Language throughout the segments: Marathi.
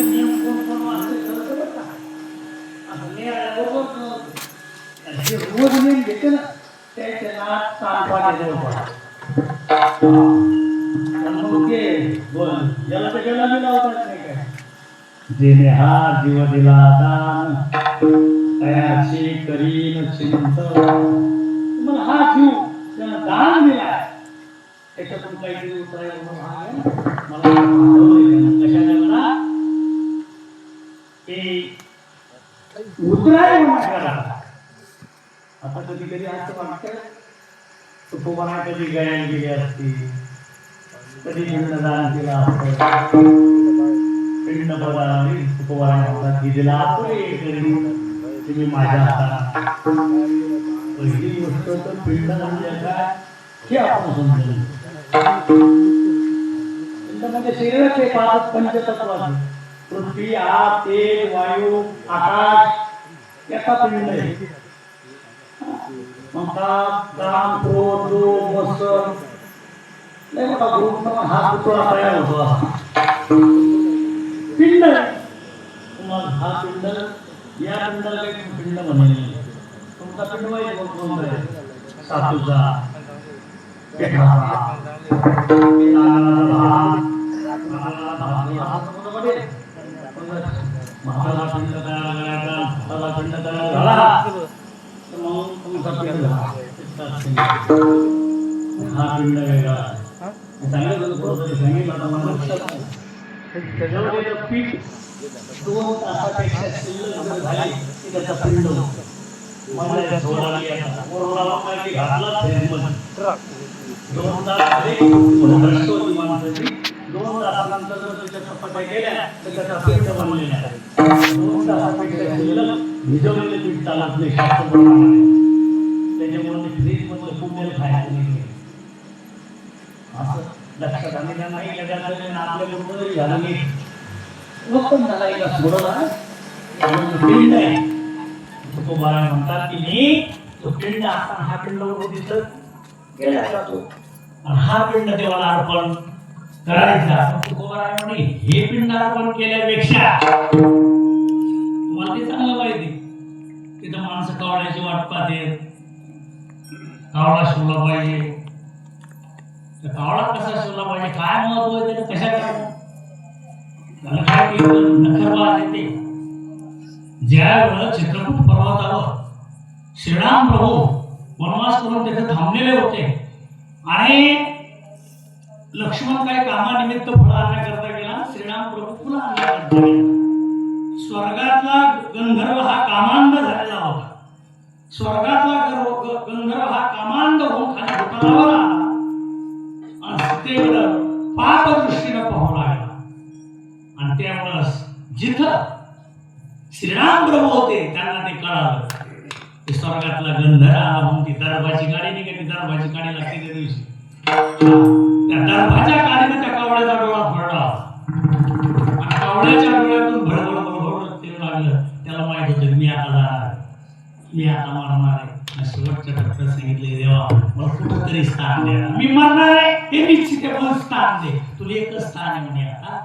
नियम कोण कोण वाचते खरं बरं का? असं बरोबर जे रोज नियम घेते ना त्याच्या नात सांगपाने मग ते याला तर गेला मी लावतात नाही काय जेणे हा जीव दिला दान तयाचे करीन चिंत तुम्हाला हा जीव त्यानं दान दिलाय त्याच्यातून काहीतरी उतरायला मला कशाने मला ते उतराय आता कधी कधी असं वाटतं तुकोबाना कधी गायला गेली असती कधी पिंडदान केलं असतं पिंड बदलली तुकोबाना दिला तुम्ही माझ्या हातात पहिली गोष्ट तर पिंड म्हणजे काय हे आपण समजलं पिंड म्हणजे शरीराचे पाच पंचतत्व पृथ्वी आप तेज वायू आकाश याचा पिंड आहे काम क्रोध लोभ मत्सर लय मोठा ग्रुप हा पुतळा तयार होतो पिंड मग हा पिंड या पिंडाला काही पिंड म्हणेल तुमचा पिंड माहिती कोणता आहे सातूचा पेठाचा महाला पिंड तयार करायचा हाताला पिंड तयार झाला मग तुमचा पिंड हा पिंड वेगळा सांगितलं पीठ 2 तासापेक्षा शिल्लक झाली की त्याचा पिंड मला कोरोनाला काही घातला 2 तास झाले 2 तासानंतर जर त्याच्या चपात्या गेल्या तर त्याचा पिंड बनलेला आहे 2 तासापेक्षा शिल्लक भिजवलेले पीठ चालत नाही शास्त्रप्रमाणे त्याच्यामुळे फ्रीज मधलं कुंडेल खायचं नाही असं लक्षात आलेलं नाही लगातार आपल्या बरोबर झालं नाही पण झाला एका सोडला पिंड आहे तो बाळा म्हणतात की मी तो पिंड आता हा पिंड दिसत गेला जातो आणि हा पिंड देवाला अर्पण करायचा तुकोबाराय म्हणे हे पिंड अर्पण केल्यापेक्षा तुम्हाला ते चांगलं माहिती तिथं माणसं कावळ्याची वाट पाहते कावळा शिवला पाहिजे कावळा कसा शिवला पाहिजे काय महत्व आहे त्याचं कशा नखरबाज येते ज्या वेळेला चित्रकूट पर्वतावर श्रीराम प्रभू वनवास करून तिथे थांबलेले होते आणि लक्ष्मण काय कामानिमित्त फळ आणण्याकरता गेला श्रीराम प्रभू फुलं आणण्याकरता गेला स्वर्गातला गंधर्व हा कामांध झालेला होता स्वर्गातला गंधर्व हा कामांध होऊन खाली घोटाळावर आला आणि सीतेकडं पाप दृष्टीनं पाहू लागला आणि त्यावेळेस जिथं श्रीराम प्रभू होते त्यांना ते कळालं की स्वर्गातला गंधर्व आला म्हणून ती दर्भाची गाडी निघाली दर्भाची गाडी लागते त्या दिवशी त्या दर्भाच्या गाडीनं त्या कावळ्याचा डोळा भरला आणि कावळ्याच्या डोळ्यातून भडभड भडभड ते लागलं त्याला माहित होतं मी आता जाणार मी आता मरणार आहे शेवटच्या टप्प्यात सांगितले देवा मला कुठंतरी स्थान द्या मी मरणार आहे हे निश्चित आहे स्थान दे तुला एकच स्थान आहे म्हणे आता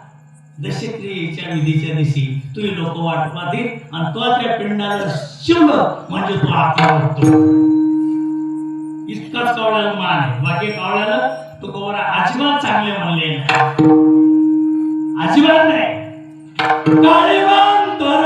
दशक्रियेच्या विधीच्या दिवशी तुझी लोक वाट पाहतील आणि तो त्या पिंडाला शिवलं म्हणजे तो आत्मा होतो इतकाच कावळ्याला मान आहे बाकी कावळ्याला तो कोवरा अजिबात चांगले म्हणले अजिबात नाही काळीवान तर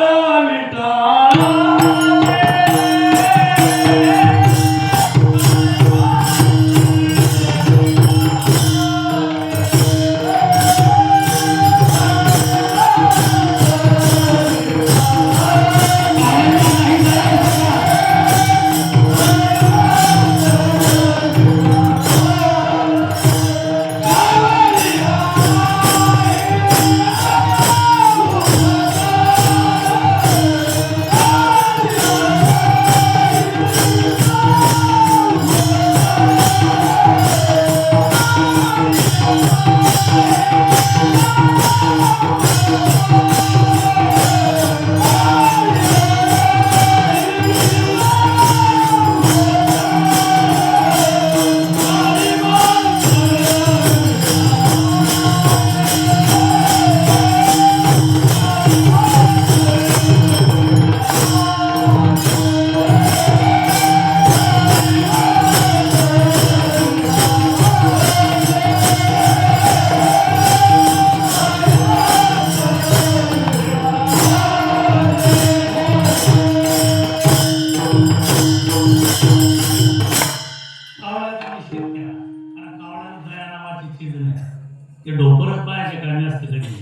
पायाच्या कामी असते कधी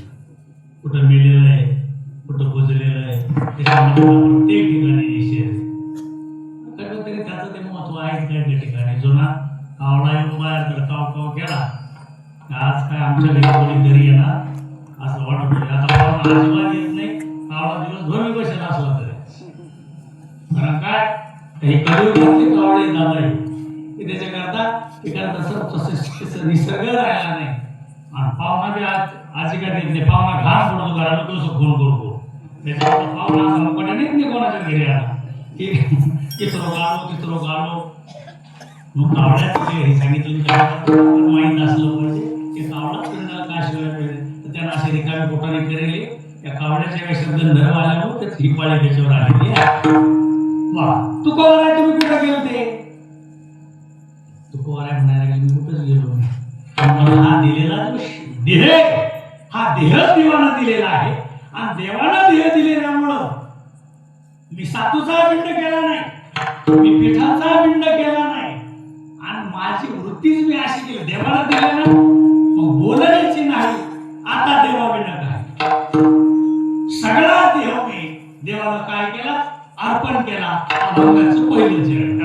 कुठं मेलेलं आहे कुठं बुजलेलं आहे त्याच्यामध्ये प्रत्येक ठिकाणी निषेध तरी त्याचं ते महत्व आहे काय त्या ठिकाणी जुना कावळा येऊन बाहेर तर काव काव केला आज काय आमच्या घरी कोणीतरी येणार असं वाटत होतं आता पाहुणा अजिबात येत नाही कावळा दिवसभर मी बसेल असला तरी कारण काय हे कलियुगातले कावळे दादा आहे की त्याच्याकरता तसं निसर्ग राहिला नाही आणि पाहुणा बी आजी काय देत नाही पाहुणा घास पडतो घराला कसं फोन करतो त्याच्यावर पाहुणा असा मुकाट्या नाही कोणाच्या घरी आला की तिथं आलो मग कावड्याचं हे सांगितलं माहीत असलं पाहिजे की कावडाच फिरण्याला काय शिवाय पाहिजे तर त्यांना असे रिकामी पोटाने फिरले त्या कावड्याच्या काही शब्द धर्म आल्यामुळे त्याच ही पाळी त्याच्यावर आलेली आहे वा तू कोण आहे तुम्ही कुठं गेलो ते तू कोण आहे म्हणायला गेलो मी कुठंच गेलो नाही हा दिलेला देह हा देह देवाना दिलेला आहे आणि देवाना देह दिलेल्यामुळं मी सातूचा पिंड केला नाही मी पिठाचा पिंड केला नाही आणि माझी वृत्तीच मी अशी केली देवाला दिली ना मग बोलायची नाही आता देवा बिना काय सगळा देह मी देवाला काय केला अर्पण केला अभंगाचं पहिलं चरण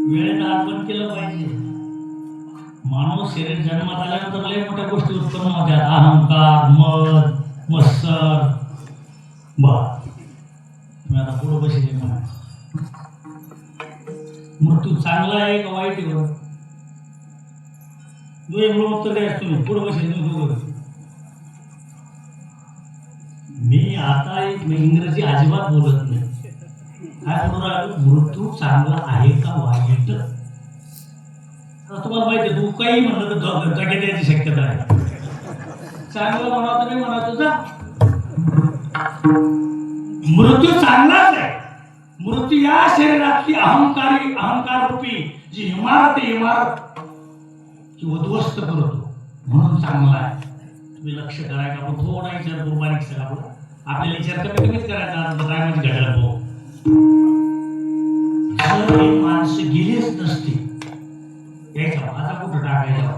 वेळेत अर्पण केलं पाहिजे. माणूस शरीर जन्मात आल्यानंतर लय मोठ्या गोष्टी उत्पन्न होत्या. अहंकार, मद, मत्सर. तुम्ही आता पुढं बसले म्हणा, मृत्यू चांगला आहे का वाईट आहे? उत्तर द्या तुम्ही. पुढं बसले तुम्ही. मी आता इंग्रजी अजिबात बोलत नाही. काय बोलू राहिलो? मृत्यू चांगला आहे का वाईट? तुम्हाला माहिती आहे, तू काही म्हणलं तर जगेत यायची शक्यता आहे. चांगलं म्हणा तर नाही म्हणा तुझा मृत्यू चांगलाच आहे. मृत्यू या शरीरातली अहंकार रूपी जी इमारत आहे, इमारत ती उद्ध्वस्त करतो म्हणून चांगला आहे. तुम्ही लक्ष करायचं. आपण थोडा विचार करू, बारीक सगळा आपल्याला विचार कमीच करायचा. काय म्हणजे घडायला भाऊ, जर ही माणसं गेलीच नसती यायचा माझा कुठं टाकायचा.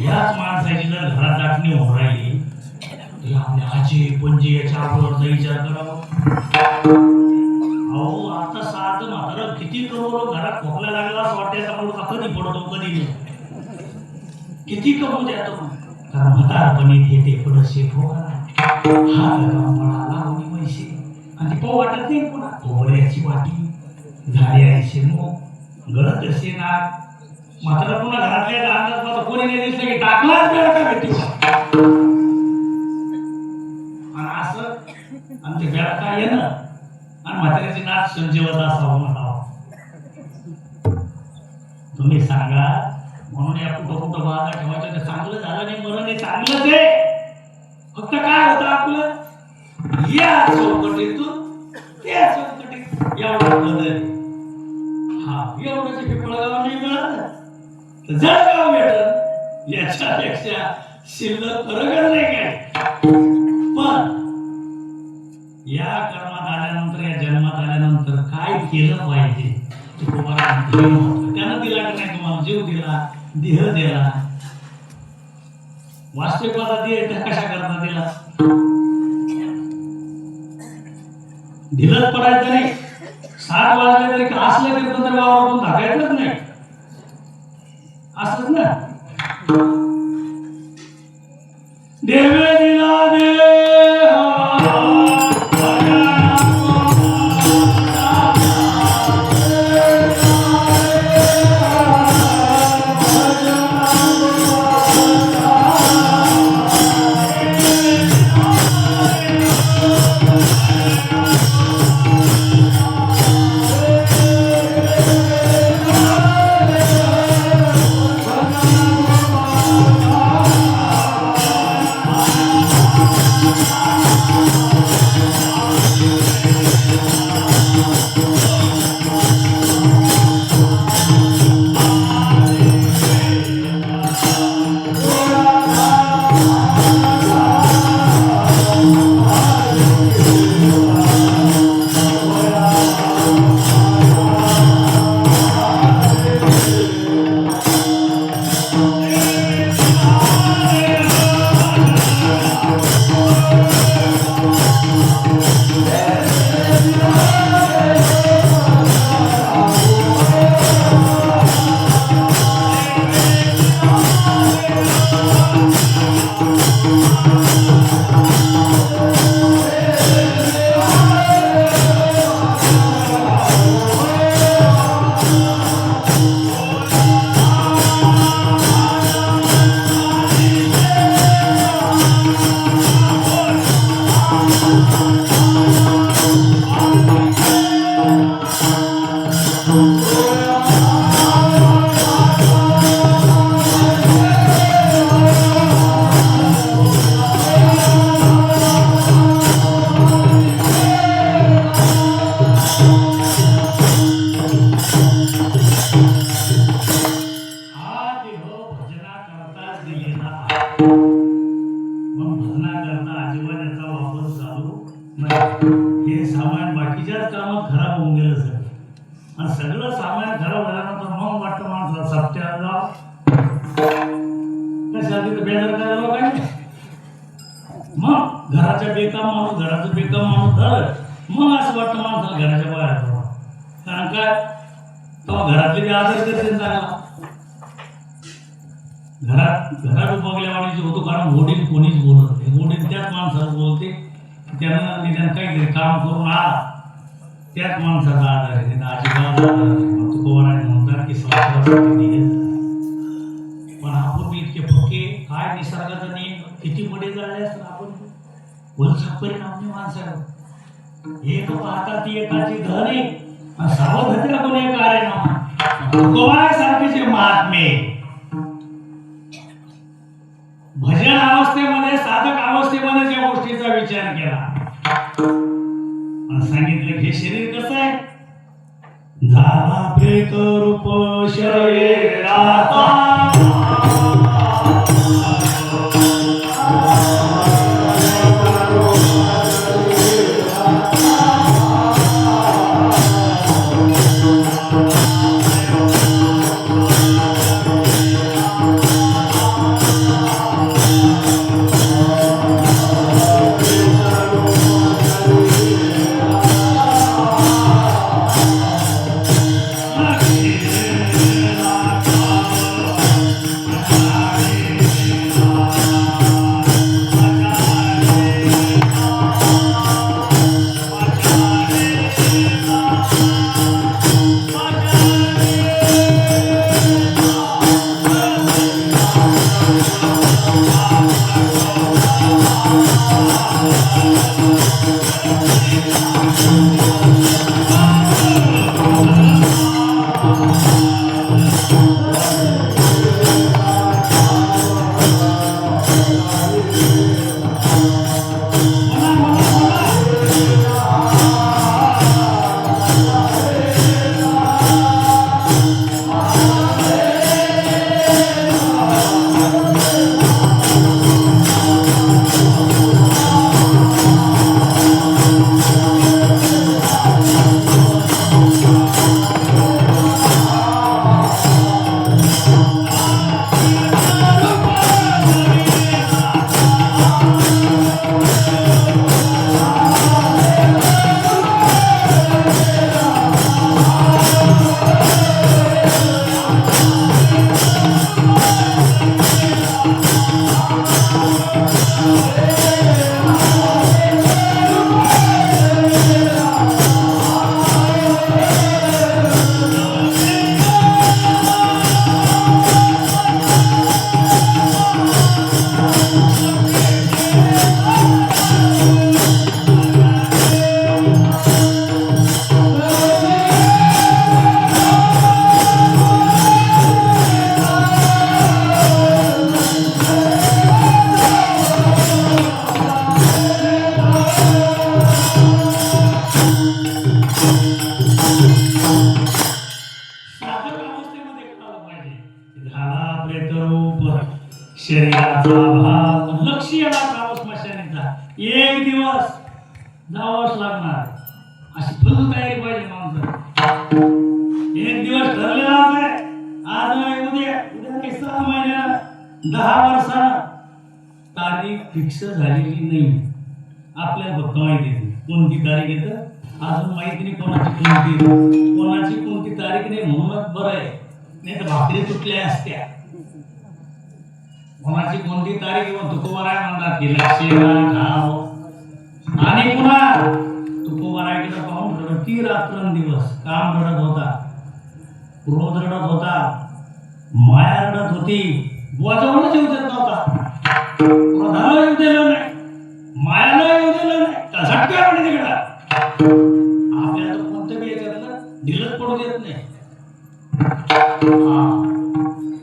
याच माणसाची जर घरात दाटणी होऊन राहिली तर आपल्या आजी पणजी याच्या अगोदरचा विचार करावा. अहो आता साधं म्हातारं किती कमवलं, घरात खोकला लागला असं वाटायचा मुलगा कधी पडतो कधी नाही. किती कमवू द्या तो, कारण म्हातारपणी घेते पडसे फोका हा गरमपणा लावणी पैसे आणि ती पाहू वाटत नाही पुन्हा. पोहऱ्याची वाटी झाली आहे मग गळत असे नाक. मात्र पुन्हा घरातल्या अंदाज कोणी नाही दिसलं की टाकलाच वेळ का भेटू आणि असं आणि ते वेळ काय येणं आणि म्हाताऱ्याची नाच संजीवत असावं म्हणावं. तुम्ही सांगा. म्हणून या कुठं बाधा ठेवायचं. ते चांगलं झालं नाही मरण हे चांगलंच आहे. फक्त काय होतं आपलं या चौकटीतून त्या चौकटीत एवढा बदल. हा एवढंच पिंपळगाव नाही मिळालं तर जळगाव भेटल. याच्यापेक्षा शिल्लक फरकच नाही काय. पण या कर्मात आल्यानंतर, या जन्मात आल्यानंतर काय केलं पाहिजे ते तुम्हाला त्यानं दिला का नाही? तुम्हाला जीव दिला, देह दिला. वास्तविकता देह कशा करता दिला? दिलंच पडायचं नाही. 7 वाजले तरी असलं कीर्तन तर वावरातून धाकायचंच नाही. असंच ना. देवे दिला हे सामान बाकीच्याच कामात खराब होऊन गेलं सगळं. आणि सगळं सामान खराब झाल्यानंतर मग वाटतं माणसाला सप्त्याला जाव कशा तिथे बेजार करायला पाहिजे. मग घराच्या बेकाम माणूस, घराचं बेकाम माणूस झालं मग असं वाटतं माणसाला घराच्या बाहेर जावं. कारण काय तेव्हा घरातले बी आदर करते चांगला. घरात उपगल्यावाणीचे होतो, कारण वडील कोणीच बोलत नाही. वडील त्याच माणसाला बोलते, त्यांना निदान काहीतरी काम करून आला त्याच माणसाचा आधार आहे. अजिबात तुकोबाराय म्हणतात की संसारासाठी निघत. पण आपण इतके पक्के काय निसर्गाचा नियम किती पुढे झाले असतात आपण वरचा परिणाम नाही माणसावर. एक पाहता ती एकाची घर आहे आणि सावधानता कोणी कार्य ना. तुकोबाराय सारखेचे महात्मे भजन अवस्थेमध्ये साधक अवस्थेमध्ये ज्या गोष्टीचा विचार केला आणि सांगितलं हे शरीर कसं आहे. झाला प्रेत रूप शरीराचा शरीराचा भाग लक्ष याला कावस मशानीचा एक दिवस जावंच लागणार. अशी फुल तयारी पाहिजे माणसं. एक दिवस ठरलेलाच आहे. आज नाही उद्या काही 6 महिन्याला 10 वर्षाला तारीख फिक्स झालेली नाही. आपल्याला फक्त माहिती आहे कोणती तारीख येतं. अजून माहिती नाही कोणाची कोणती तारीख नाही. म्हणूनच बरं आहे, नाही तर भाकरी तुटल्या असत्या. कोणाची कोणती तारीख येऊन तुकोबाराय म्हणतात की लक्ष्मीराव. आणि पुन्हा तुकोबारायकडे पाहून रडती रात्रंदिवस. काम रडत होता, क्रोध रडत होता, माया रडत होती. बुवाजवळच येऊ देत नव्हता. क्रोधाला येऊ दिलं नाही, मायाला येऊ दिलं नाही. त्या झटक्या म्हणजे तिकडं आपल्याला तर कोणतं बी याच्यातलं ढिलच पडू देत नाही.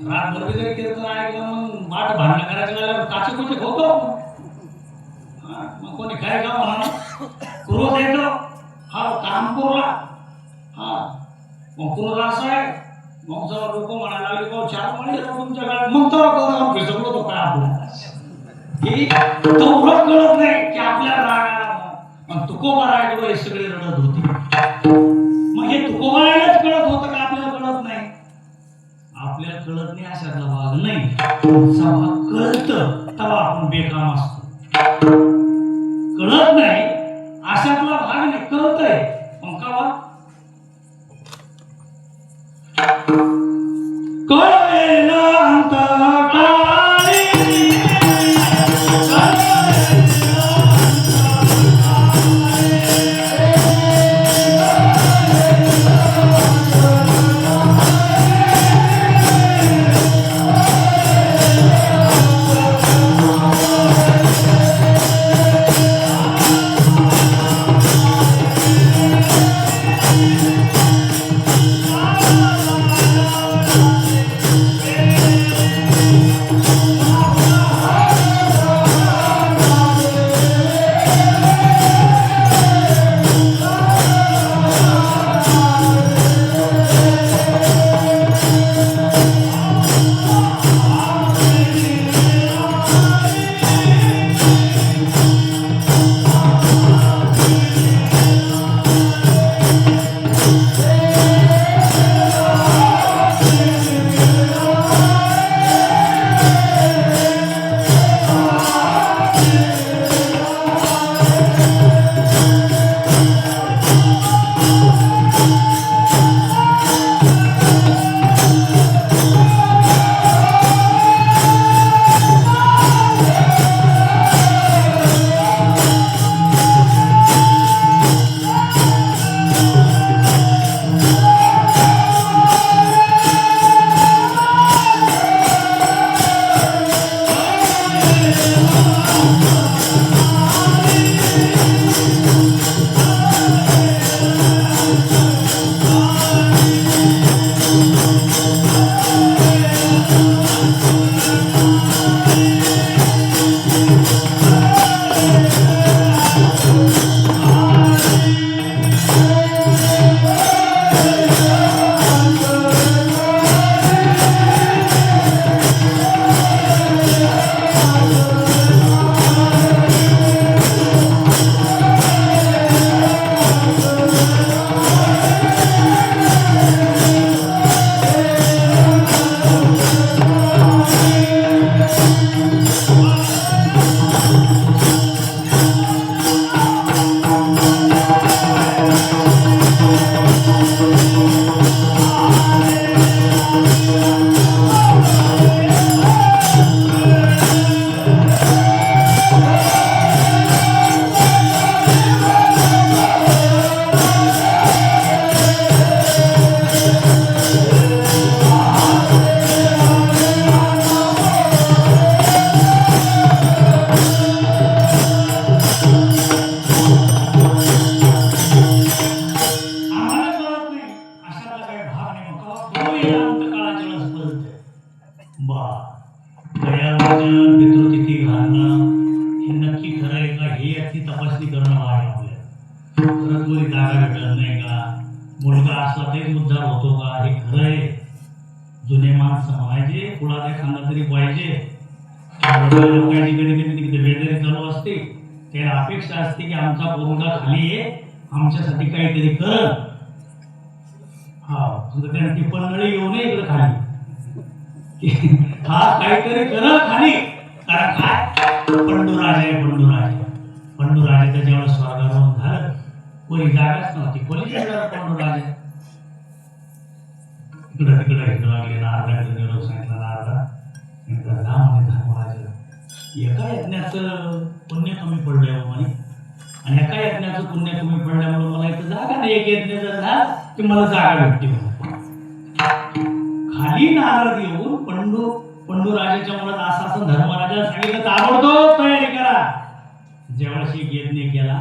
रातभर जरी कीर्तन ऐकलं मग वाट भांडण करायचं लागल्यावर काचे कुठे होतो. मग कोणी काय का म्हणा क्रोध येतो. हा काम कोरला. मग क्रोध असा आहे. मग जर लोक म्हणायला लागले का 4 महिने तुमच्या घरात मग तर फिसकलो तो काय आपल्याला की तो उलट कळत नाही की आपल्याला राग आला. मग तुकोबारायकडे हे सगळे रडत होते. मग हे तुकोबारायलाच कळत होतं का आपल्याला कळत नाही. आपल्याला कळत नाही अशातला भाग नाही. भाग कळत तेव्हा आपण बेकाम असतो. कळत नाही अशातला भाग नाही. कळतंय मग का पितृतिथी घालणं हे नक्की खरं आहे का हे याची तपासणी करणं आहे आपल्याला. खरंच कोणी जागा भेटत नाही का, मुलगा असला तरी उद्धार होतो का, हे खरं आहे. जुने माणसं म्हणायचे कुणाला एखादा तरी पाहिजे. लोकांची कधी कधी बेजारी चालू असते, त्याला अपेक्षा असते की आमचा मुलगा खाली आहे, आमच्यासाठी काहीतरी कर. हा तुझं ती पन्हाळी येऊ नये इकडे खाली, हा काहीतरी कर खाली. कारण काय पंडूराज आहे, पंडूराजाचं जेव्हा स्वर्गारोहण झालं कोणी जागाच नव्हती, कोणी पंडूराज आहे. इकडं लागले नारदाकडे निरोप सांगितला. नारदा म्हणे धर्मराजाला एका यज्ञाचं पुण्य कमी पडलंय म्हणे, आणि एका यज्ञाचं पुण्य कमी पडल्यामुळे मला इथं जागा नाही. एक यज्ञ जर झाला की मला जागा भेटते. खाली नारद येऊन पंडूराजाच्या मुलात असं धर्मराजाला सांगितलं ताबडतोब तयारी करा. ज्यावेळेस एक यज्ञ केला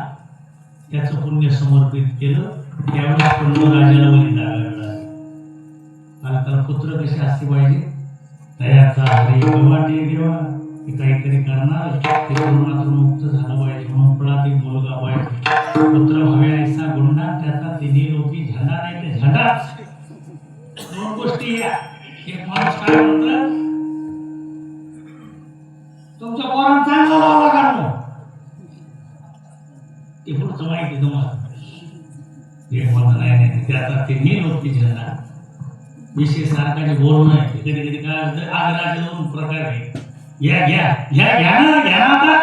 त्याचं पुण्य समर्पित केलं, त्यावेळेस पंडूराजाला बलिदान मिळालं. त्याला पुत्र कसे असते पाहिजे, तयाचा हरी वाटे देवा, ते काहीतरी करणार, ते कोरोनातून मुक्त झालं पाहिजे. म्हणून पळा ते मुलगा पाहिजे, पुत्र व्हावे ऐसा गुंडा, त्याचा तिन्ही लोकी झंडा नाही ते झंडा. दोन गोष्टी या. एक माणूस काय म्हणतो, तुमच्या पोरांना चांगला लावला काढणं, ते पुढचं माहिती तुम्हाला. एक म्हणत नाही त्याचा तिन्ही लोकी झंडा. विषय सारखाचे बोलणं आहे. कधी कधी काय आग्राचे दोन प्रकार आहे. घ्या घ्या घ्या घ्या ना, घ्या आता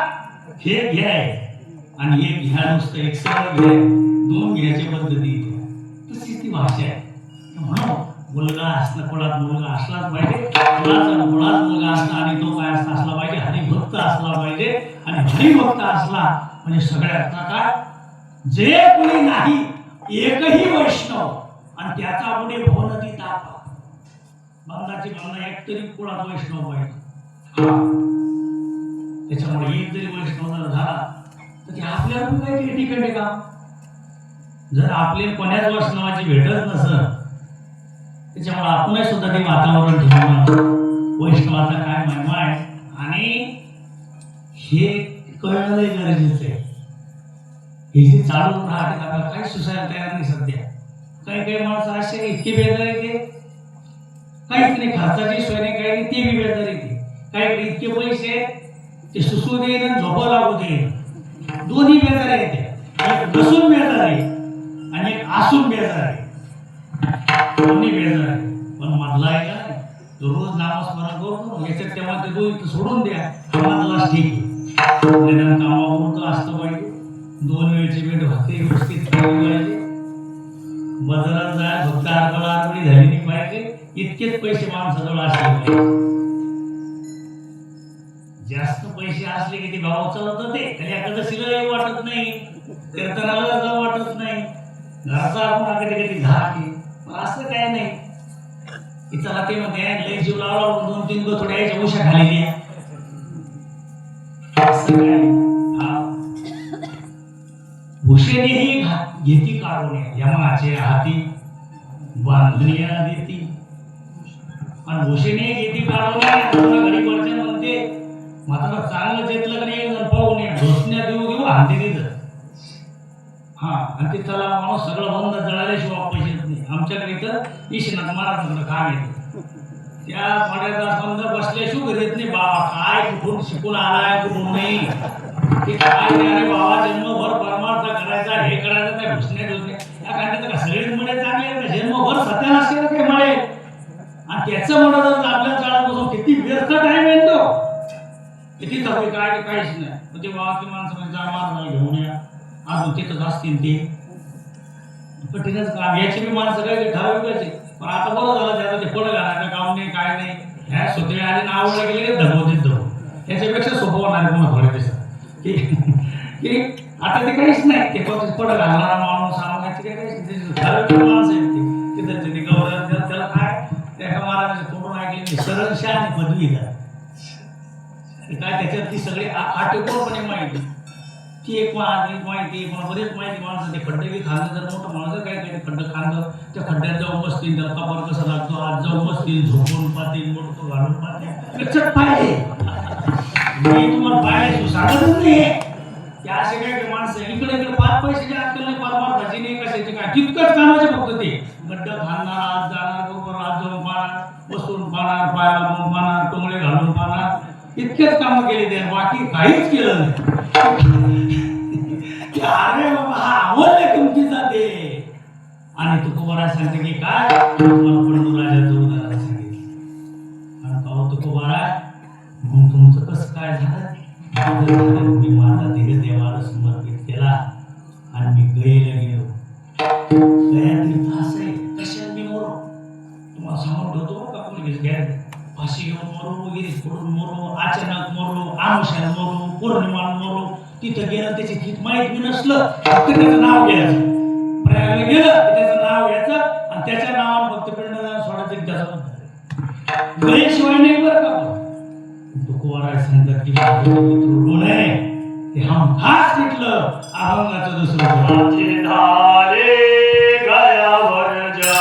हे घ्या आणि एक घ्या, नुसतं एक सरळ घ्या, दोन घ्यायची पद्धती तशी ती भाषा आहे. म्हणून मुलगा असणं, कुळात मुलगा असलाच पाहिजे, कुळाचा मुळात मुलगा असला आणि तो काय असला पाहिजे, हरिभक्त असला पाहिजे. आणि हरिभक्त असला म्हणजे सगळ्यात काय, जे कोणी नाही एकही वैष्णव आणि त्याचा पुढे भवनदी तापा, बंधाची बंधा एक तरी कुळात वैष्णव पाहिजे. त्याच्यामुळे एक जरी वैष्णव जर झाला तर ते आपल्याला पण काही ठिकाणी का, जर आपले कोण्याच वैष्णवाची भेटत नसत, त्याच्यामुळे आपण सुद्धा ते वातावरण ठेवणं वैष्णवाचा काय महिमा आहे आणि हे कळणं गरजेचं आहे. हे जे चालून राहते आपल्याला काही सुसायला तयार नाही सध्या. काही काही माणसं असे इतके बेजार येते, काहीच नाही, खर्चाची सोय नाही, काही नाही, ते बी बेजार येते. काही इतके पैसे ते सुसू देईन आणि झोपा लागू देईन, दोन्ही बेजार येते. एक बसून बेजार आहे आणि एक आसून बेजार आहे, दोन्ही बेजार आहे. पण मधला आहे का, तो रोज नामस्मरण करतो याच्यात, तेव्हा ते दोन सोडून द्या, मधला ठीक आहे. निदान कामावरून तर असतं पाहिजे, 2 वेळची भेट भक्ती व्यवस्थित केली पाहिजे, बदलात जाय फक्त आरबळी झाली नाही पाहिजे, इतकेच पैसे माणसाजवळ असले पाहिजे. जास्त पैसे असले की ते भाव चालत होते, कधी एखादं वाटत नाही, कीर्तनाला वाटत नाही, घरचा आपण कधी कधी घाटे, पण असं काय नाही की चला ते म्हणते लई जीव लावला 2-3 थोड्या याच्या उशा खाली द्या, असं काय. भूषेनेही घेती काढून यमाचे हाती बांधण्या देती, आणि भूषेने घेती काढून घडी वरच्या म्हणते मात्र चांगलं चेतलं का नाही पाहू नये, ढोसण्या देऊ घेऊ हाती तिथं. हा, आणि ते चला माणूस सगळं बंद जळाल्याशिवाय पैसे येत नाही. आमच्याकडे इथं ईशनाथ महाराजांकडे काम येते, त्या पाड्याचा बंद बसल्याशिवाय घरी येत नाही. बाबा काय कुठून शिकून आलाय कुठून नाही, ते काय अरे बाबा जन्मभर परमार्थ करायचा, हे करायचं, त्या ढोसण्या या काढण्याचं का सगळेच म्हणे चांगले, जन्मभर सत्याला असते काही म्हणे, आणि त्याचं म्हणत आपल्या चाळापासून किती व्यर्थ टाइम येतो, किती थकवे काय काहीच नाही. म्हणजे बाबाची माणसं म्हणजे महाराजाला घेऊन या, अजून तिथंच असतील ते कठीणच काम. याची बी माणसं काय ठरवायचे, पण आता बरं झालं त्याला ते पड घालायचं काम नाही, काय नाही. ह्या सुतळे आले नावला गेले धगवते धगव, याच्यापेक्षा सोपं होणार मग थोडे दिवस की आता ते काहीच नाही. ते फक्त पड घालणारा माणूस सांगायचे काय काहीच ठराविक माणसं आहेत ते तिथं गौरव, त्याला काय त्या महाराजांचे तोडून ऐकले सरळ आणि पदवी द्या काय, त्याच्यात ती सगळी आटेकोरपणे माहिती, ती एक माहिती बरेच माहिती. माणसं ते खड्डे बी खाल्लं, जर मोठं माणसं काय काय खड्डं खाल्लं, त्या खड्ड्यात जाऊन बसतील, त्याला कपार कसा लागतो, आज जाऊन बसतील, झोपून पाहतील, मोडतो घालून पाहतील, कचट पाहिजे. मी तुम्हाला पाहिजे सांगतच नाही की असे काय माणसं इकडे इकडे 5 पैशाची अक्कल नाही, परमार्थाची नाही, कशाची काय, तितकंच कामाचे फक्त ते गड्डा खाणार, आज जाणार, बरोबर आज जाऊन पाहणार, बसून पाहणार, पायाला मग पाहणार, टोंगळे घालून पाहणार, इतकेच काम केले ते, बाकी काहीच केलं नाही. अरे बाबा हा आवडले तुमची जाते. आणि तुकोबारा सांगते की काय तुम्हाला पडदुराजाचं उदाहरण सांगितलं, आणि पाहू तुकोबारा मग तुमचं कसं काय झालं, मी माझा धीर देवाला समर्पित केला आणि मी गयला गेलो. गया तीर्थ असं आहे, कशात मी मरो तुम्हाला समोर ठेवतो का, कोणी घ्या फाशी घेऊन मरो, गिरीश पडून मरो, अचानक मरो, आमुष्याला मरो, पौर्णिमाला मरो, तिथं गेलं त्याची ठीक माहित बी नसलं, फक्त त्याचं नाव घ्यायचं, प्रयागला गेलं त्याचं नाव घ्यायचं आणि त्याच्या नावानं फक्त पिंडदान सोडायचं, त्याचं गयशिवाय नाही बरं का. तुकोबारा सांगतात की ऋण आहे ते हम खास घेतलं अभंगाचं दुसरं धारे गयावर जा.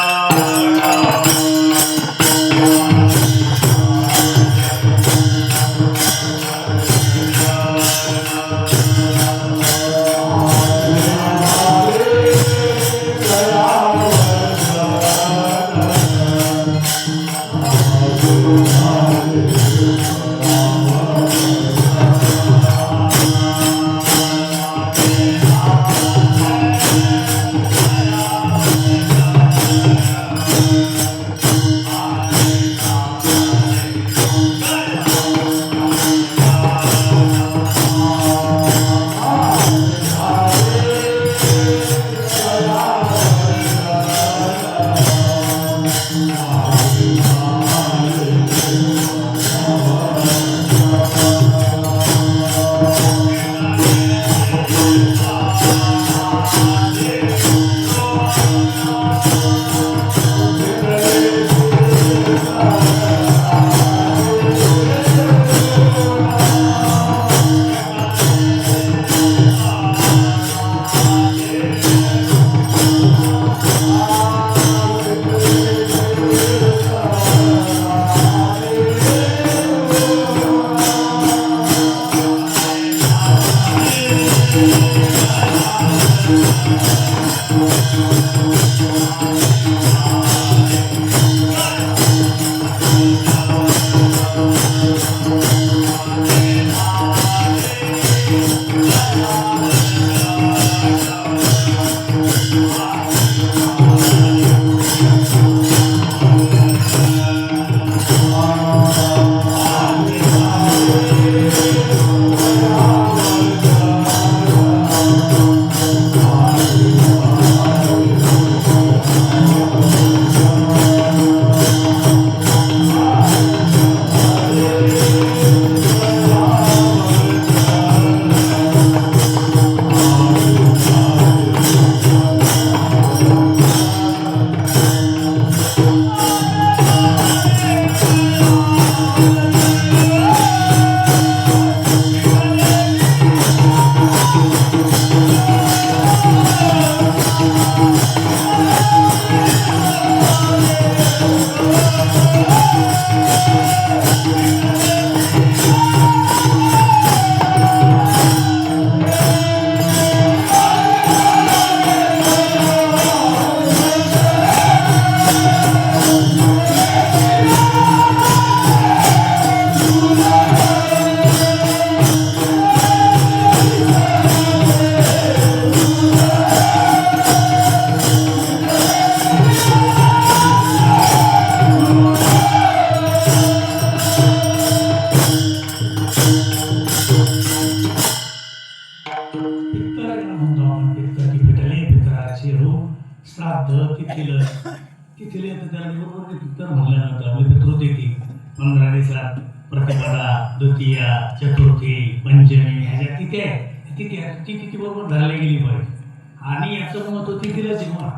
द्वितीया चतुर्थी पंचमी ह्याच्या तिथे तिथी बरोबर धरली गेली पाहिजे आणि याचं महत्व तिथीलाच आहे मला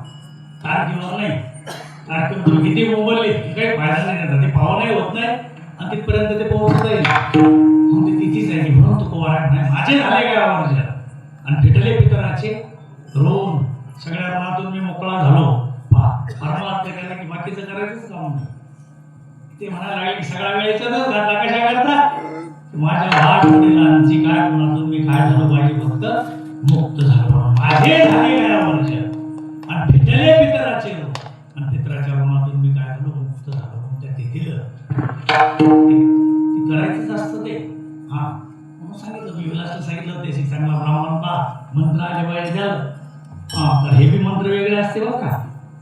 तारखेवर नाही तारखेवर तुम्ही किती मोबाईल काही फायदा नाही त्याचा ते पाव नाही होत नाही आणि तिथपर्यंत ते पोहोचत येईल म्हणून ते तिथीच आहे म्हणून तो कोवारा नाही माझे झाले काय आवर्जन आणि फिटले पितराचे रोवून सगळ्या ऋणातून मी मोकळा झालो परमार्थ केला की बाकीचं करायचंच काम नाही ते म्हणायला लागले सगळ्या वेळेचं घातला कशा करता माझ्या वाट वडिलांची काय गुणातून मी काय झालो पाहिजे फक्त मुक्त झालो माझे झाले काय वर्ष आणि फिटले पितराचे आणि पितराच्या गुणातून मी काय झालो मुक्त झालो त्या तिथील करायचंच असतं ते हा म्हणून सांगितलं मी विलासला सांगितलं ते चांगला ब्राह्मण पा मंत्र आले पाहिजे द्याल हा तर हे बी मंत्र वेगळे असते बरं का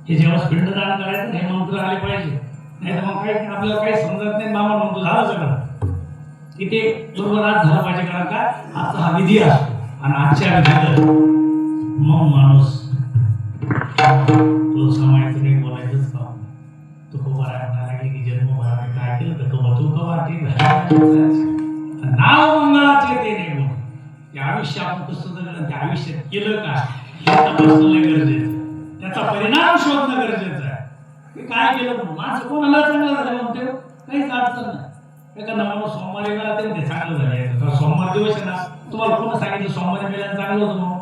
हे जेव्हा पिंडदान करायचं हे मंत्र आले पाहिजे नाही तर मग काही आपल्याला काही समजत नाही मामा म्हणतो झालं सगळं की ते बरोबर आज झालं पाहिजे कारण का आजचा हा विधी असतो आणि आजच्या विधीत मग माणूस तो समायचं नाही बोलायचंच काम तो कोबारा म्हणायला लागले की जन्मभराने काय केलं तर तो तू कवा नाव मंगळाचे ते नाही बोल ते आयुष्य आपण कसं जगलं ते आयुष्यात केलं का हे तपासणं गरजेचं त्याचा परिणाम शोधणं गरजेचं आहे काय केलं माणसं कोणाला चांगलं झालं म्हणते काहीच अडचण नाही एका नवानं सोमवारी गेला ते चांगलं झालं सोमवार दिवस आहे ना तुम्हाला कोण सांगितलं सोमवारी गेल्यानं चांगलं होतं म्हणून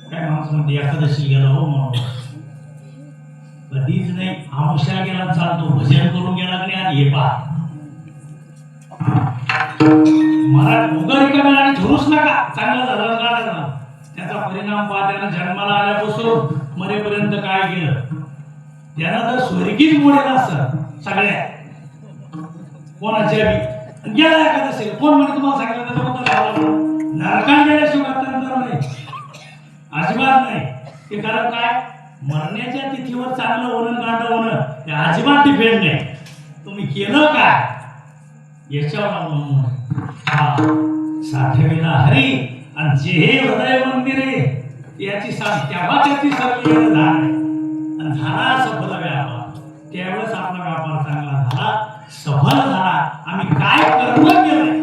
काय माणसं म्हणते एकादशी गेला हो म्हणून कधीच नाही आमुष्या गेला चालतो भजन करून गेला की नाही आणि हे पा मला उगा रिकाम्या आणि धरूच नका चांगलं झालं झालं त्याचा परिणाम पहा त्यानं जन्माला आल्यापासून मरेपर्यंत काय केलं त्यानं तर स्वर्गीच मोडेल असतं सगळ्या कोणाच्या बी गेला एखादा कोण म्हणजे तुम्हाला सांगितलं त्याच्याबद्दल नरकात गेल्याशिवाय नंतर नाही अजिबात नाही ते कारण काय मरण्याच्या तिथीवर चांगलं होणं गांड होणं ते अजिबात डिपेंड नाही तुम्ही केलं काय याच्यावर अवलंबून हा साठविला हरी आणि जे हे हृदय मंदिरे याची सांग तेव्हा त्याची सरली झाली आणि झाला सफल व्यापार त्यावेळेस आपला व्यापार चांगला झाला सफल झाला आम्ही काय कर्म केलंय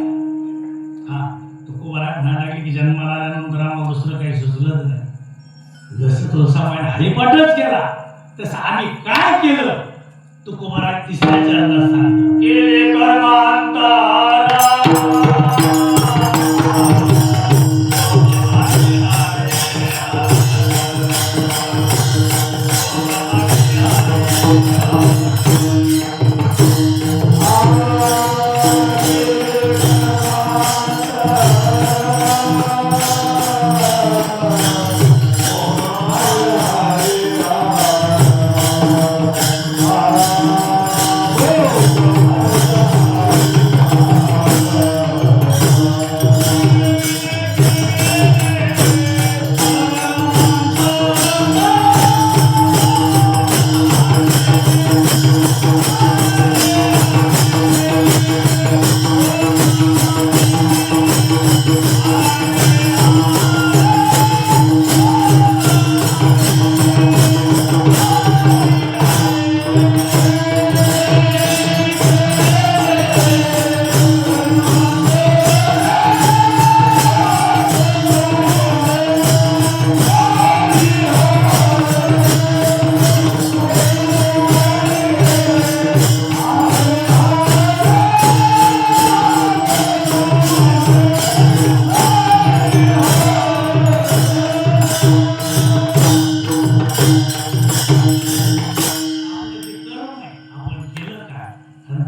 हा तुकोबारा म्हणायला लागले की जन्माला आल्यानंतर आम्हाला दुसरं काही सुचलंच नाही जसं तो समाय हरिपाठच केला तसं आम्ही काय केलं तुकोबारा तिसऱ्या चरणात सांगतो केले कर्मांतारा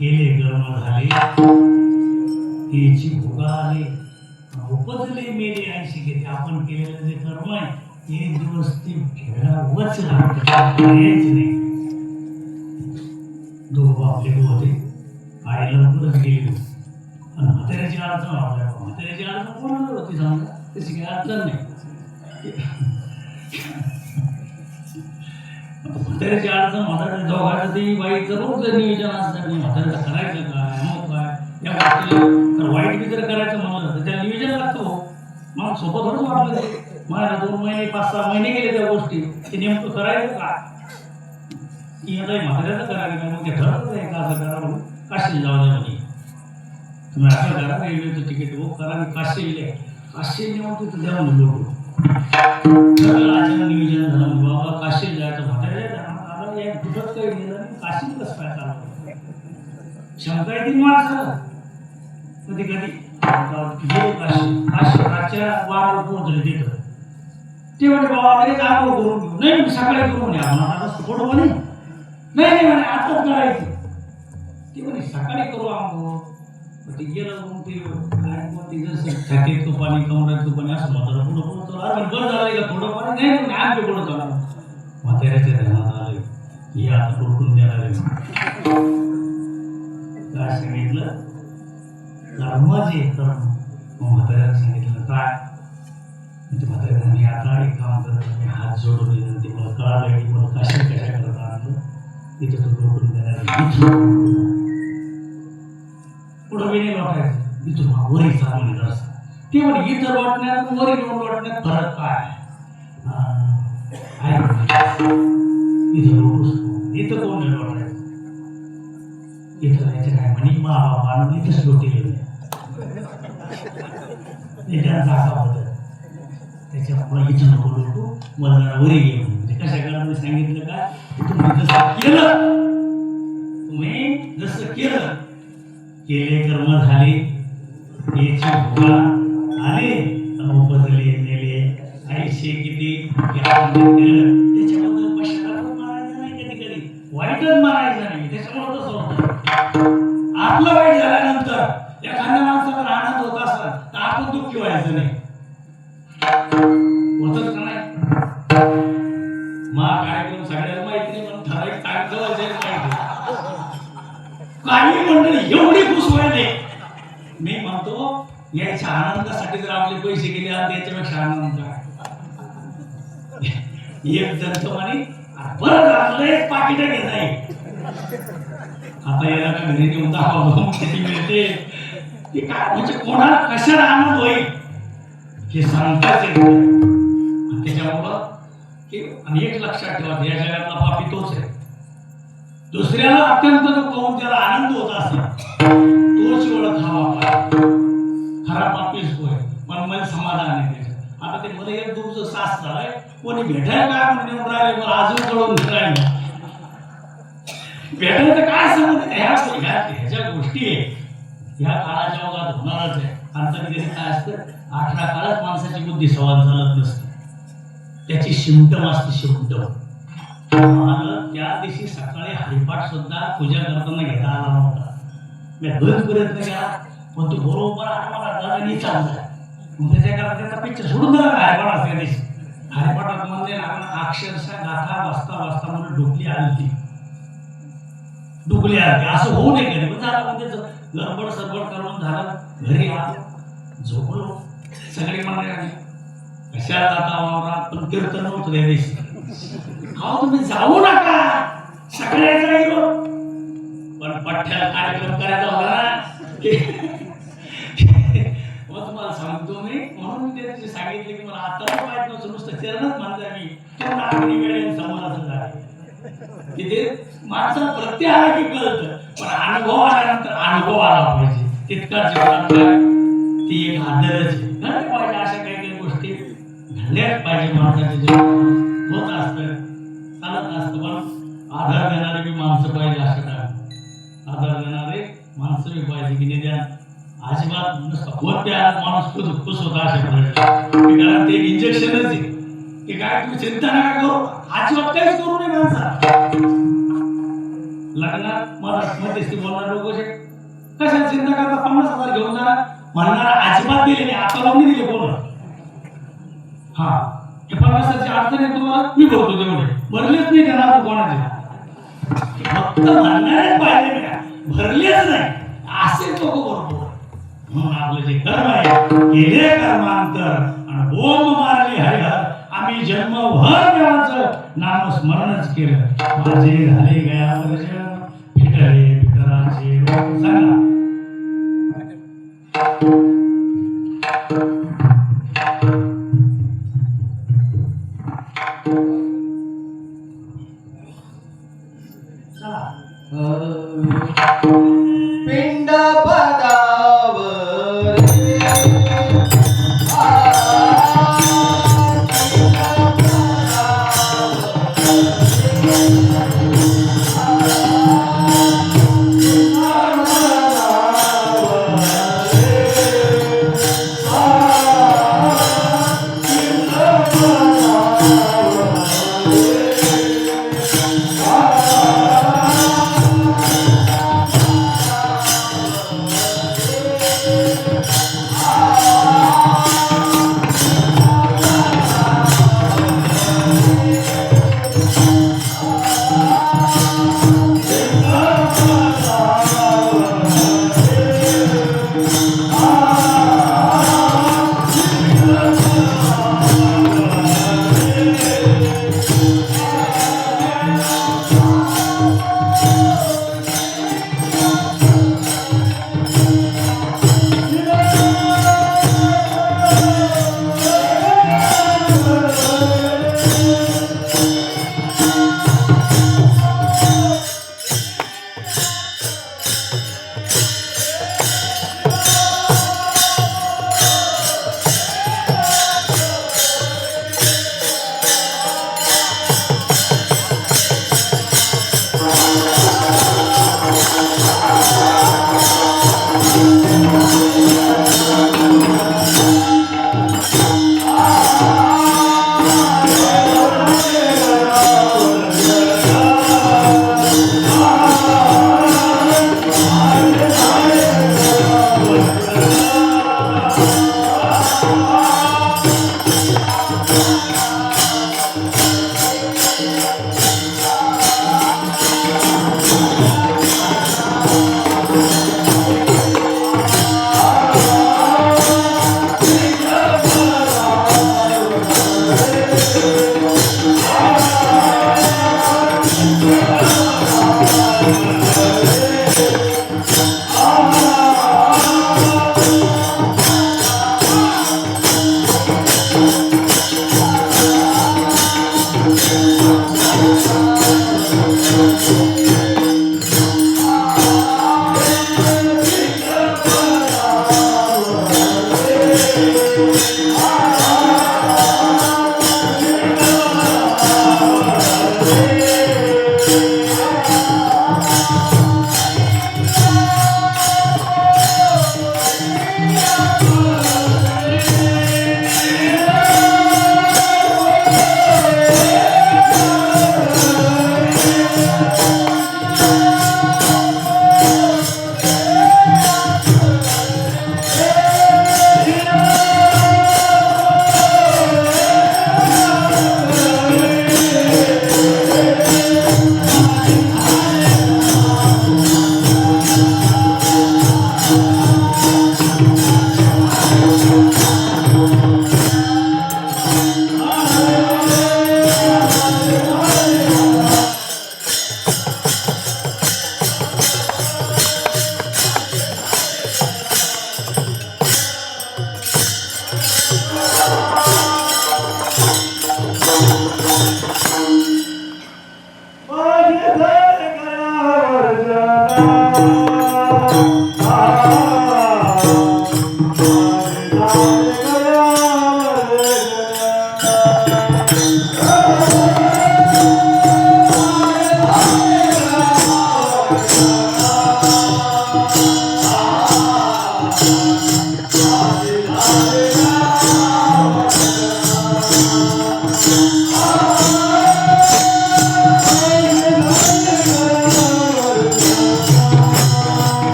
केले कर्म झाले त्याची भोगा आले उपजले मेले ऐंशी घेते. आपण केलेलं जे कर्म आहे एक दिवस ते फेडावंच लागतं, नाही. दोघं आपले होते, आई लवकरच गेली आणि म्हाताऱ्याची अडचण वाटल्या. म्हाताऱ्याची अडचण कोणाला होती सांगा, त्याची काही अडचण नाही. म्हाताऱ्याची अडचण म्हाताऱ्या दोघांचं ते वाईटचं रोज नियोजन असतं. म्हाताऱ्याचं करायचं काय, मग काय या गोष्टीला तर वाईट बी जर करायचं म्हणलं तर त्याला नियोजन लागतं. मग सोपं थोडंच वाटलं ते. महिना 2 महिने 5-6 महिने गेले त्या गोष्टी, ते नेमकं करायचं का की आता म्हाताऱ्याचं करायला काय, मग ते ठरवलं आहे का असं करा म्हणून काशीला जाऊ द्या म्हणे. तुम्ही असं करा, रेल्वेचं तिकीट बुक करा आणि काशीला नेऊन तिथं द्या म्हणून लोक. नियोजन झालं बाबा काशीला जायचं. म्हाताऱ्या एक कुठंच काही गेलं नाही, काशीला कसं काय चाललं शंका येतील माणसाला. कधी कधी गेले काशी रातच्या 12 पोहोचले तिथं. ते म्हणे बाबा लगेच आंघोळ करून घेऊ. नाही सकाळी करू म्हणे, आम्हाला फोटो म्हणे नाही म्हणे आताच करायची. ते म्हणे सकाळी करू आंघोळ. ते गेलं मग ते जसं छातीत पाणी कमरात पाणी असं म्हातारा पुढं पुढं अरे बरं झालं का थोडं पाणी नाही म्हणे आमच्या पुढं चालू. म्हाताऱ्याच्या ध्यानात आलं हे आता टोटून देणार आहे. काय सांगितलं कर्म जे कर्म. मग म्हाताऱ्याला सांगितलं काय म्हणजे म्हाताऱ्या म्हणे आता एक काम करत मी हात जोडून विनंती मला कळालं की मला कशा करता आणलं तिथं तो लोटून देणार. पुढं विने लोटायचं इथून वरी चालू रस्ता. ते म्हणे इथं लोटण्यात वरी घेऊन लोटण्यात फरक काय आहे. इथं लोटूस इथं कोण नाही लोटायचं. इथं जायचं काय म्हणे मा बाबा इथंच लोटेले जागा होत त्याच्यामुळे इथं नको लोटू मला जरा वरी घे म्हणजे कशा काळामध्ये सांगितलं का तुम्ही जसं केलं केले कर्म झाले याची भोगा आले उपजले नेले ऐशे किती केलं त्याच्याबद्दल पश्चाताप मारायचा नाही. कधी कधी वाईटच मारायचं नाही. त्याच्यामुळे तसं होतं आपलं वाईट झाल्यानंतर एखाद्या माणसाला आनंद होत असेल तर आपण दुःखी व्हायचं नाही. होतच का नाही. मग कार्यक्रम सगळ्याला माहिती नाही पण ठराविक काय जवळ काही मंडळी एवढी खुश व्हायले. मी म्हणतो याच्या आनंदासाठी जर आपले पैसे गेले त्याच्यापेक्षा आनंद एक जण म्हणे बरं झालं पाकिट घेत नाही आता याला का घरी नेऊन दाखवा किती मिळते की काय म्हणजे कोणाला कशाला आनंद होईल हे सांगताच येत नाही. त्याच्यामुळं की आणि एक लक्षात ठेवा या जगातला पापी तोच आहे. दुसऱ्याला अत्यंत दुःख होऊन त्याला आनंद होत असेल तोच ओळखावा खरा पापीच होय पण मला समाधान आहे त्याच्यात. आता ते मला एक तुमचं सास झालंय कोणी भेटायला काय म्हणून येऊन राहिले मला अजून कळून राहिलं भेटायचं काय समज ह्याच्या गोष्टी आहे ह्या काळाच्या ओघात होणारच आहे. अंतर्गत काय असतं 18 काळात माणसाची बुद्धी संवाद चालत नसते. त्याची शिमटम असते शिमटम. त्या दिवशी सकाळी हरिपाठ सुद्धा पूजा करताना घेता आला नव्हता. मी बरेच प्रयत्न केला पण तो बरोबर आम्हाला दादानी चालला. मग त्याच्याकरता त्याचा पिक्चर सोडून दिला हरिपाठ असल्या दिवशी. हरिपाठात म्हणजे अक्षरशः गाथा वाचता वाचता मला डुकली आली असं होऊ नये कधी पण झालं म्हणजे गडबड सरबड करून झालं घरी आलो झोपलो सगळी मंडळी आली कशा जाता वावरात पण कीर्तन नव्हतं त्या दिवशी. अहो तुम्ही जाऊ नका सगळ्याच गेलो पण पठ्ठ्याला कार्यक्रम करायचा होता ना मग तुम्हाला सांगतो मी म्हणून मी त्या दिवशी सांगितले की मला आता माहित नव्हतं नुसतं चरणच म्हणता मी तेवढा अग्नी वेळेने समोर असं झाले तिथे माणसाला प्रत्यय आला की कळतं पण अनुभव आल्यानंतर अनुभव आला पाहिजे तितकाच जीवनात ती एक आदरच घडली पाहिजे. अशा काही काही गोष्टी घडल्याच पाहिजे. माणसाच्या जीवनात होत असतं चालत असतं पण आधार देणारे बी माणसं पाहिजे. असं काय आधार देणारे माणसं बी पाहिजे की निदान अजिबात नसतं होत त्या माणूस खुश होता अशा कारण ते इंजेक्शनच आहे की काय तुम्ही चिंता नका करू अजिबात काहीच करू नये माणसा लग्नात मध्यस्थी बोलणार लोक कशाला चिंता करता 50,000 घेऊन जाणार म्हणणार अजिबात दिले नाही आता लावून दिले कोण हा हे 50,000ची अडचण आहे तुम्हाला मी भरतो तेवढे भरलेच नाही देणार कोणाचे फक्त म्हणणारच पाहिजे का भरलेच नाही असे लोक बरोबर म्हणून आपलं जे कर्म आहे केले कर्मांतर आणि बोंब मारली हरिहर आम्ही जन्मभर देवाचं नामस्मरणच केलं माझे झाले गया वर्ष फिटले फिटराचे रोग सांगा पिंड पदावर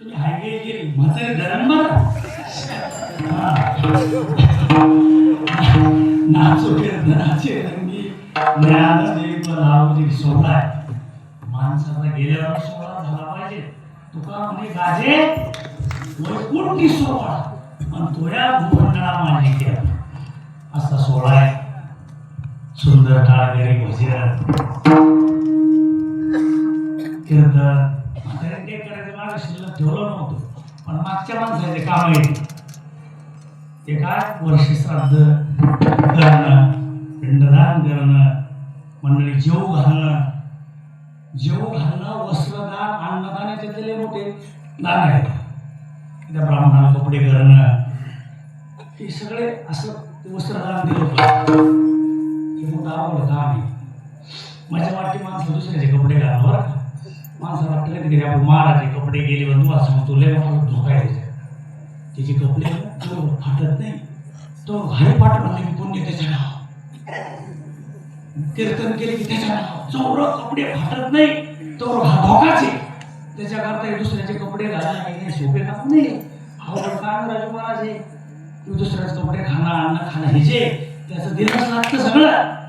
तुम्ही हायवे गेली म्हातारी धरण बरं नाचो कीर्तनाचे रंगी ज्ञानदेव लावली सोहळा माणसाचा गेल्यावर सोहळा झाला पाहिजे तुका म्हणे गाजे वैकुंठी सोहळा आणि तोया भूमंडळा माझी केला असा सोहळा आहे सुंदर टाळगरी भजन कीर्तन म्हातारी ते करायचं मला शिल्लक ठेवलं नव्हतं पण मागच्या माणसाचे काम येते ते काय वर्षश्राद्ध करणं पिंडदान करणं मंडळी जेव घालणं वस्त्रदान अन्नदान याच्यातले मोठे दान आहेत त्या ब्राह्मणाला कपडे करणं हे सगळे असं वस्त्रदान दिलं होतं हे मोठं आवड काम आहे माझ्या वाटते माणसं दुसऱ्याचे कपडे घालणं बरं का माणसं वाटतं कधी आपण महाराजे कपडे गेले पण तुम्हाला सांगतो लय मला धोका यायचा त्याचे कपडे तो फाटत नाही तो घाई फाटत नाही की पुण्य त्याचं नाव कीर्तन केले की त्याचं नाव चौर कपडे फाटत नाही तो धोकाचे त्याच्याकरता दुसऱ्याचे कपडे घालणं हे सोपे काम नाही आवड काम राजू महाराज हे दुसऱ्याचे कपडे खाणं अन्न खाणं हे जे त्याचं दिलंच लागतं सगळं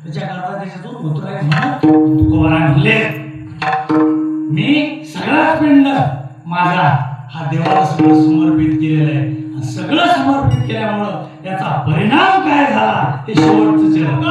त्याच्याकरता त्याच्यातून उतराय म्हणत तुकोबाराय म्हणले मी सगळाच पिंड माझा हा देवाला सगळं समर्पित केलेलं आहे आणि सगळं समर्पित केल्यामुळं याचा परिणाम काय झाला हे शेवटचं चरण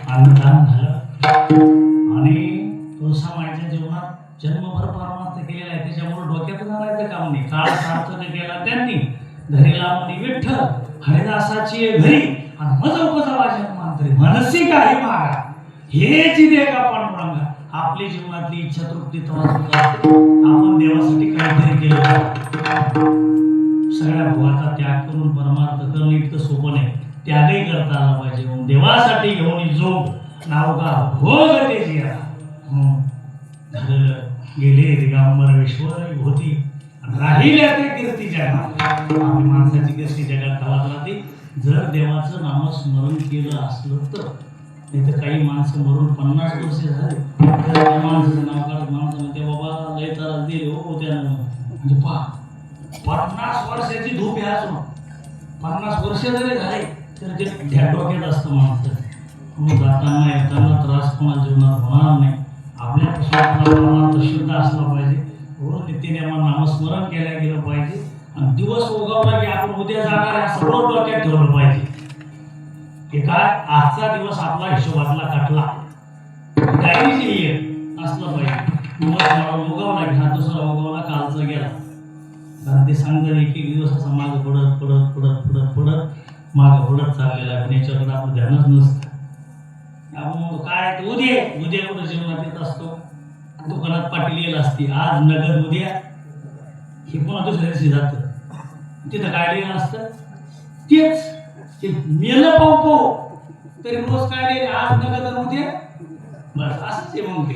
अन्नदान झालं आणि केलेला आहे त्याच्यामुळे डोक्यातून आणायचं काम नाही. काळ सार्थक केला त्यांनी. धरीला म्हणी विठ्ठल हरिदासाची घरी आणि मज उपजा वाजत मांतरी मनसी काही मागा हेच दे का पांडुरंगा. आपली जीवनातली इच्छा तृप्ती तेव्हाच होत असते. आपण देवासाठी काहीतरी केलं पाहिजे. सगळ्या भोगाचा त्याग करून परमार्थ करणं इतकं सोपं नाही. त्यागही करता आला पाहिजे. मग देवासाठी घेऊन जोग नाव का भोग ते जिया गेले दिगंबर विश्वर होती राहिल्या ते कीर्ती जगात. आपली माणसाची कीर्ती जगात धावत राहते जर देवाचं नामस्मरण केलं असलं तर. नाही तर काही माणसं मरून 50 वर्ष झाले तर त्या माणसाचं नाव काढत माणसं म्हणते बाबा लय त्रास दिले हो त्यानं. म्हणजे पहा 50 वर्षाची धूप आहे असून 50 वर्ष जरी झाले तर ते त्या डोक्यात असतं माणसं. मग जाताना येताना त्रास कोणा जीवनात होणार नाही. आपल्यापासून आपला परमार्थ शुद्ध असला पाहिजे. रोज नित्यनेमा नामस्मरण केलं गेलं पाहिजे. आणि दिवस उगवला की आपण उद्या जाणार आहे सगळं डोक्यात ठेवलं पाहिजे की काय आजचा दिवस आपला हिशोबातला काटला काही असलं पाहिजे. दिवस उगवला की हा दुसरा उगवला कालचा गेला. कारण ते सांगतात एक एक दिवस असा मागं पडत पडत पडत पडत पडत मागं पडत चाललेला आहे. पण याच्याकडे आपलं ध्यानच नसतं. आपण म्हणतो काय उद्या उद्या कुठं जीवनात येत असतो. दुकानात पाटील येईल असते आज नगद उद्या हे पुन्हा दुसऱ्या दिवशी जातं. तिथं काय लिहिलं असतं तेच ते मेलं पाहू तरी रोज काय लिहिले आज नगद उद्या बस असंच आहे. मग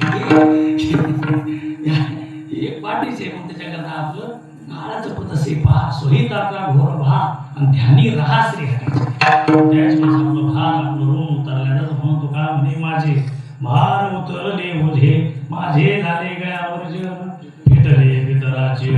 ते पाठीच आहे. मग त्याच्याकरता आपलं काळाचं पद असे पहा सोहित आपला घोर भा आणि ध्यानी राहा श्री हरी. त्यावेळेस आपलं भार आपलं रोम उतरल्यानंतर म्हणून तो काय म्हणे माझे भार उतरले ओझे माझे झाले गळ्यावर जन फिटले पितराचे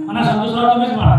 म्हणा संतोषराव तुम्हीच म्हणा.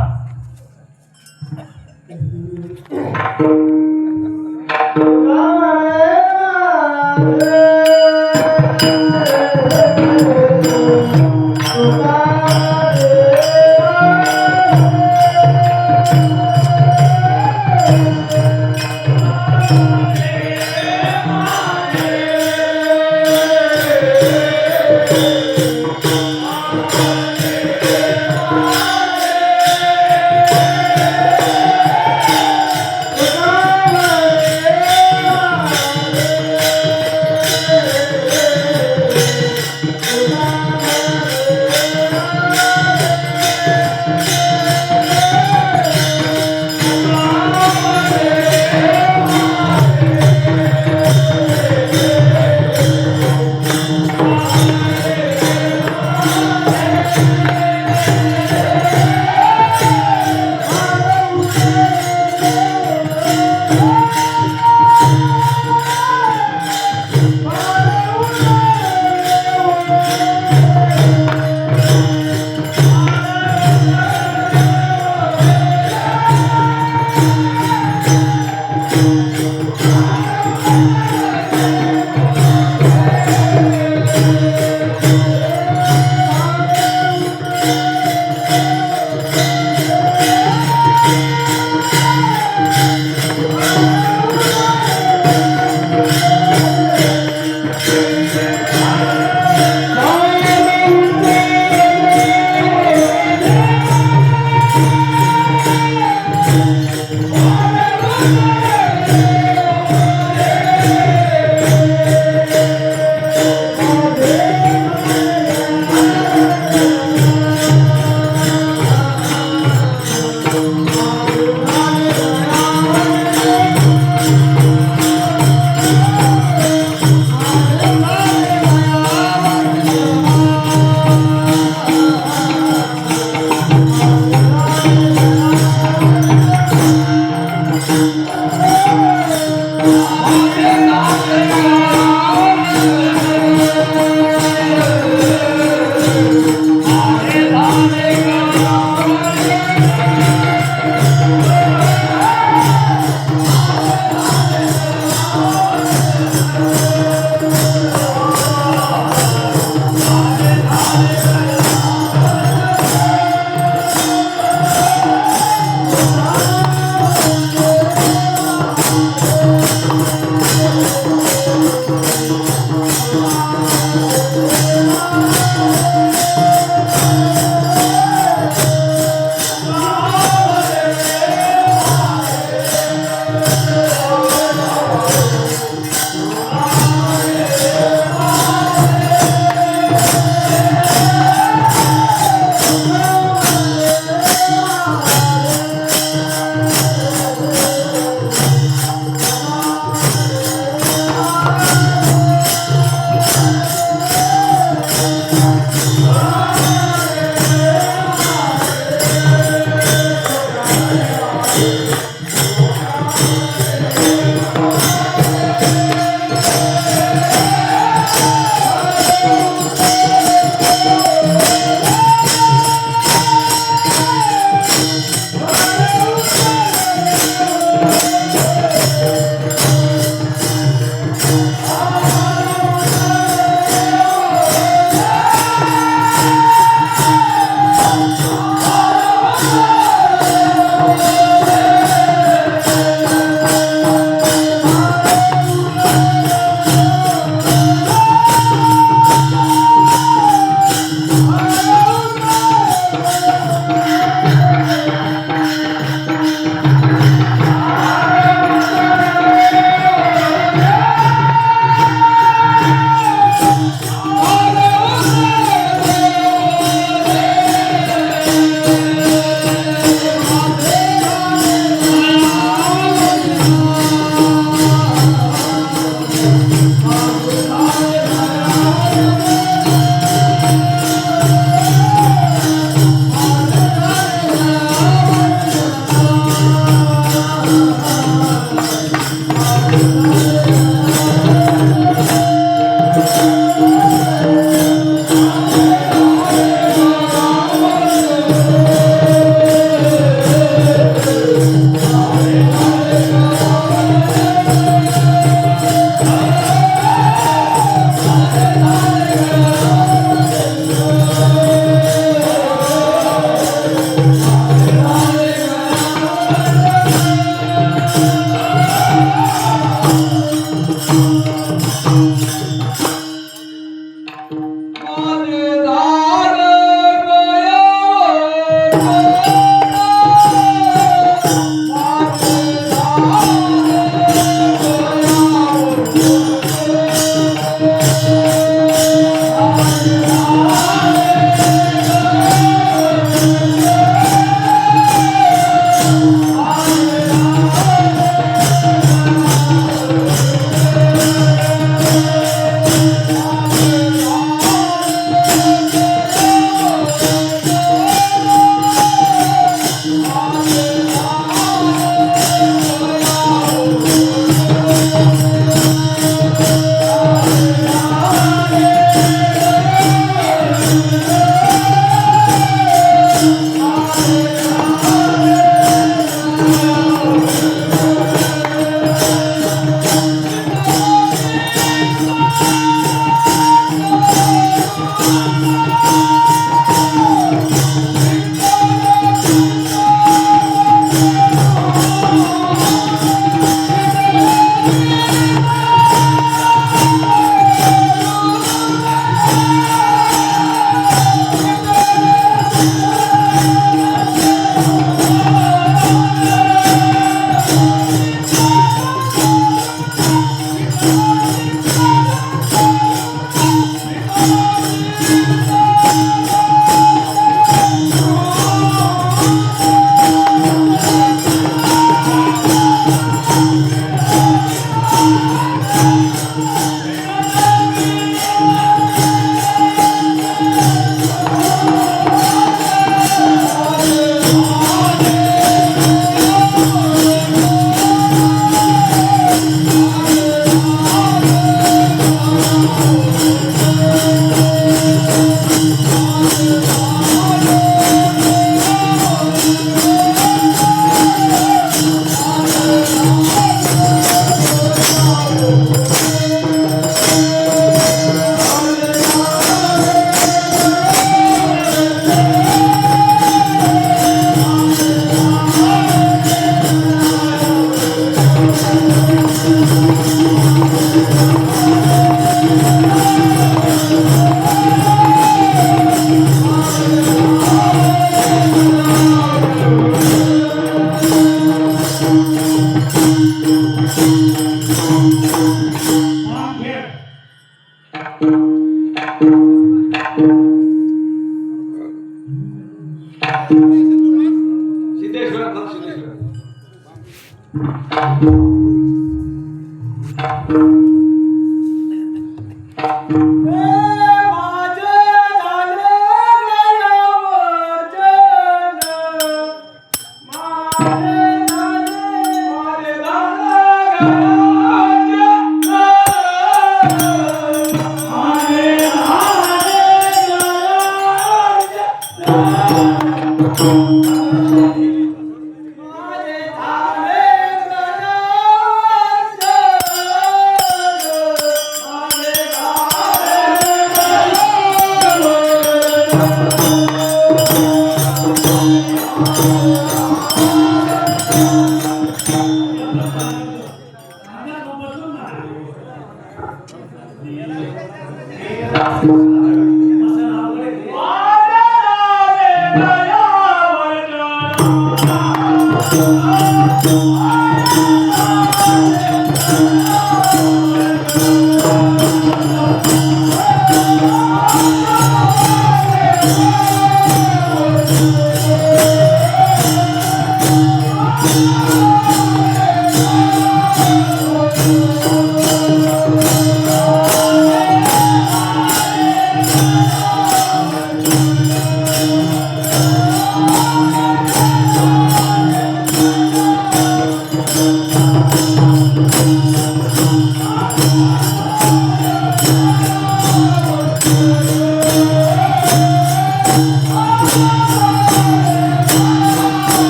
सिद्धेश्वर मग सिद्धेश्वर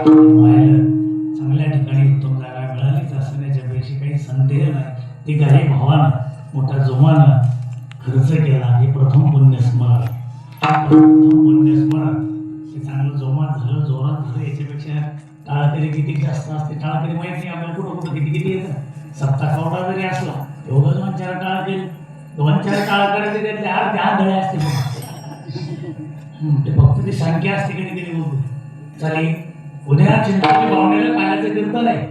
व्हायला चांगल्या ठिकाणी उत्तम जागा मिळालीच असं याच्यापेक्षा काही संदेह नाही. ती काही भावानं मोठ्या जोमानं खर्च केला हे प्रथम पुण्यस्मरण. प्रथम पुण्यस्मरण हे चांगलं जोमात झालं, जोरात झालं. याच्यापेक्षा टाळकरी किती जास्त असते टाळकरी माहिती नाही आपल्याला, कुठं कुठं किती किती येतं. सप्ता कवडा जरी असला एवढं 2-4 टाळकरी 2-4 टाळकऱ्याचे त्यातले अर्धे आंधळे असते. ते फक्त ती संख्या असते कधी कधी बोलतो. चालेल, उद्या चिंतामणी भावनेला काल्याचं कीर्तन आहे.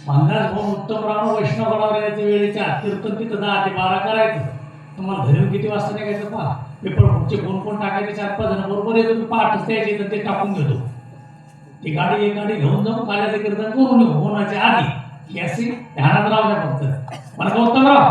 मंदास भाऊ उत्तमराव वैष्णवराव याच्या वेळेच्या कीर्तन तिथं 10 ते 12 करायचं. तुम्हाला घरी किती वाजता निघायचं पहा. पेपर पुढचे कोण टाकायचे 4-5 जण बरोबर येतो. मी पहाटच द्यायचे तर ते टाकून घेतो. ती गाडी एक गाडी घेऊन जाऊन काल्याचं कीर्तन करून येऊ होण्याच्या आधी. ही अशी ध्यानात राहू द्या फक्त. मला उत्तमराव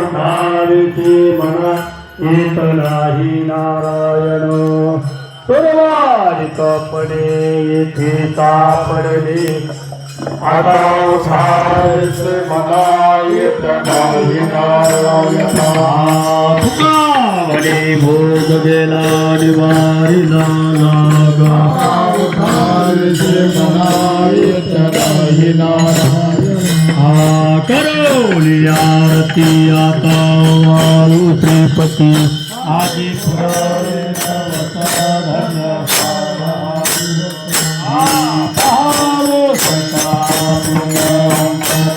उधारीची मना येत नाही नारायण सर्वाधिक पडे येथे सापडले आता उधारीचे मना येत नाही नारायण तुकावडे भोग गेला निवारिला नागा उधारीचे मना येत नाही नारायण करोली आरती आता वाळू श्रीपती आदि पुराणे धन्य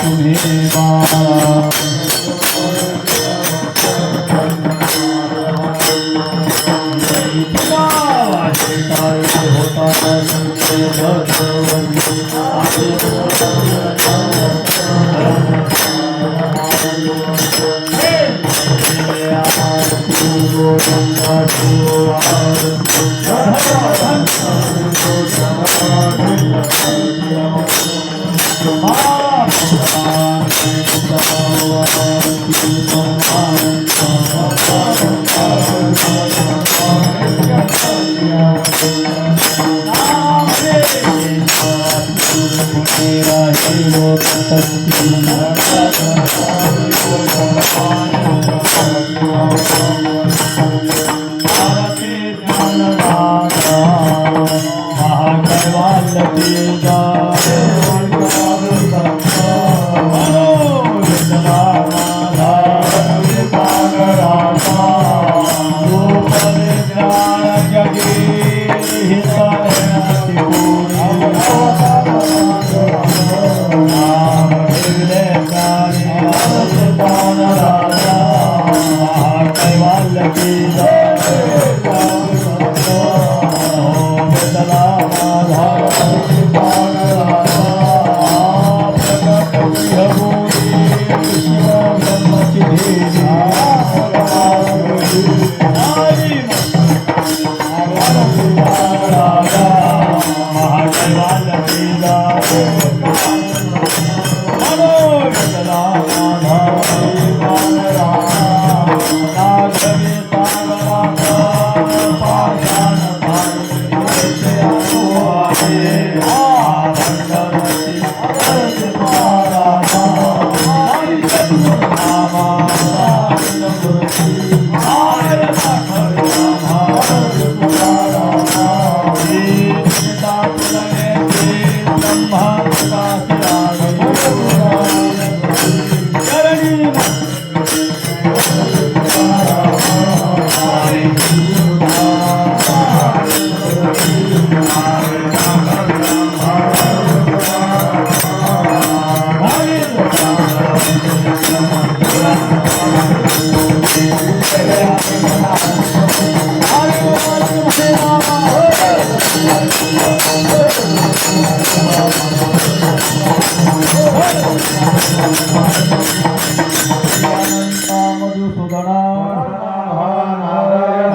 तुम्ही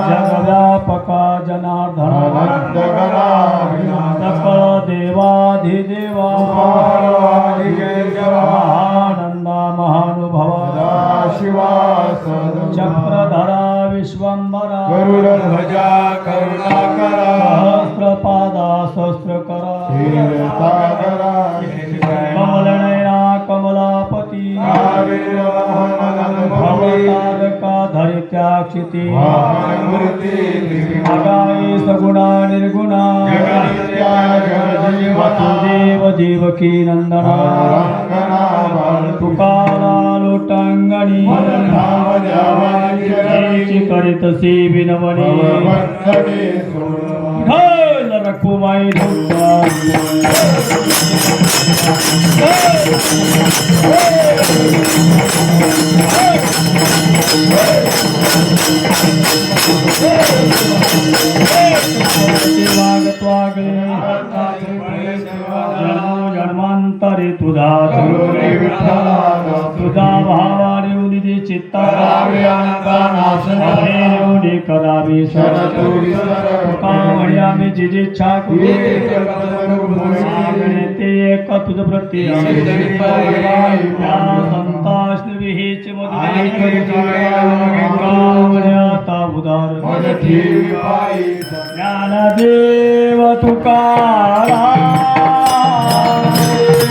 जगव्यापका जनार्दन सकळ देवाधिदेवा महानंदा महानुभव चक्रधरा विश्वंभरा गरुडध्वजा करुणाकरा सहस्रपादा सहस्रकरा क्षीरसागरा कमलनयना कमलापती भवतारका धरित्या क्षिती अगाई सगुणा निर्गुणा वसुदेव देवकी नंदना तुकारा लोटांगणी करीतसी विनवणी ढोल रखुमाई जन्मांतरी तुझा तुझा भावाने उदिती चित्ता अभेयोनी करावी तुका आम्ही जिजिच्छा ते एक तुझ प्रत्यय संताश्री देवीचे आणि आता उदार मज ठेवी पायी ज्ञानदेव तुकाराम ज्ञानदेव